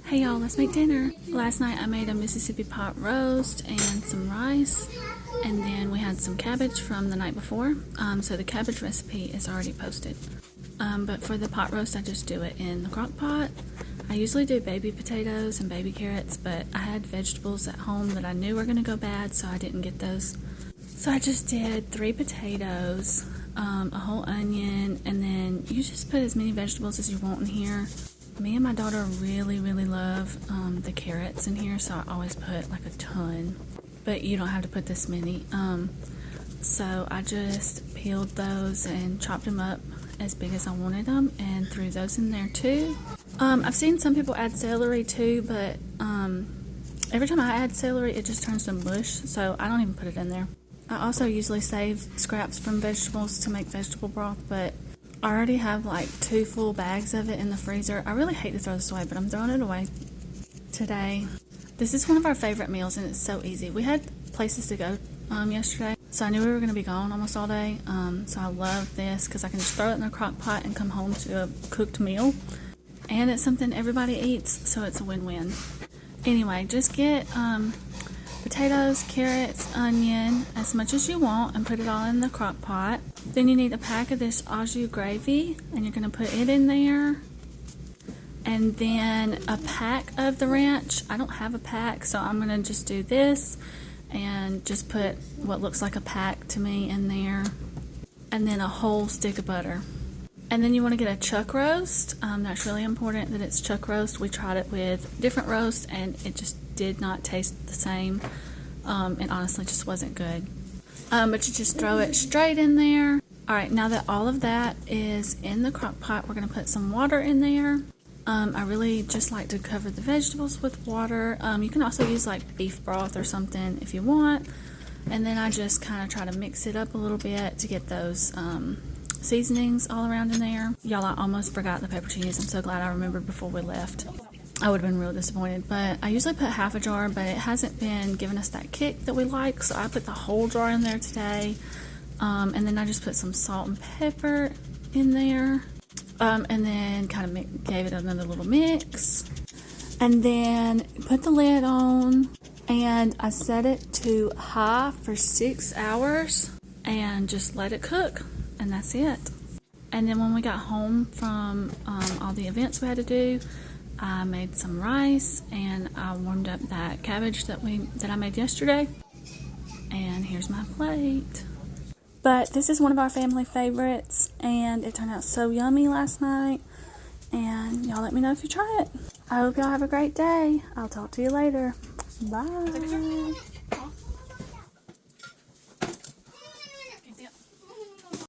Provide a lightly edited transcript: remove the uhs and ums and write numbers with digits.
Hey y'all, let's make dinner. Last night I made a Mississippi pot roast and some rice, and then we had some cabbage from the night before. So the cabbage recipe is already posted. But for the pot roast, I just do it in the crock pot. I usually do baby potatoes and baby carrots, but I had vegetables at home that I knew were gonna go bad, so I didn't get those. So I just did 3 potatoes, a whole onion, and then you just put as many vegetables as you want in here. Me and my daughter really love the carrots in here, so I always put like a ton, but you don't have to put this many. So I just peeled those and chopped them up as big as I wanted them and threw those in there too. I've seen some people add celery too, but every time I add celery it just turns to mush, so I don't even put it in there. I also usually save scraps from vegetables to make vegetable broth, but I already have like 2 full bags of it in the freezer. I really hate to throw this away, but I'm throwing it away today. This is one of our favorite meals and it's so easy. We had places to go yesterday, so I knew we were going to be gone almost all day. So I love this because I can just throw it in the crock pot and come home to a cooked meal. And it's something everybody eats, so it's a win-win. Anyway, just get potatoes, carrots, onion, as much as you want, and put it all in the crock pot. Then you need a pack of this au jus gravy, and you're going to put it in there. And then a pack of the ranch. I don't have a pack, so I'm going to just do this and just put what looks like a pack to me in there. And then a whole stick of butter. And then you want to get a chuck roast. That's really important that it's chuck roast. We tried it with different roast and it just did not taste the same. It honestly just wasn't good. But you just throw it straight in there. Alright, now that all of that is in the crock pot, we're going to put some water in there. I really just like to cover the vegetables with water. You can also use like beef broth or something if you want. And then I just kind of try to mix it up a little bit to get those seasonings all around in there. Y'all, I almost forgot the pepperoncinis. I'm so glad I remembered before we left. I would have been real disappointed, but I usually put half a jar, but it hasn't been giving us that kick that we like, so I put the whole jar in there today. And then I just put some salt and pepper in there, and then kind of gave it another little mix, and then put the lid on, and I set it to high for 6 hours and just let it cook, and that's it. And then when we got home from all the events we had to do, I made some rice and I warmed up that cabbage that I made yesterday. And here's my plate. But this is one of our family favorites and it turned out so yummy last night. And y'all let me know if you try it. I hope y'all have a great day. I'll talk to you later. Bye.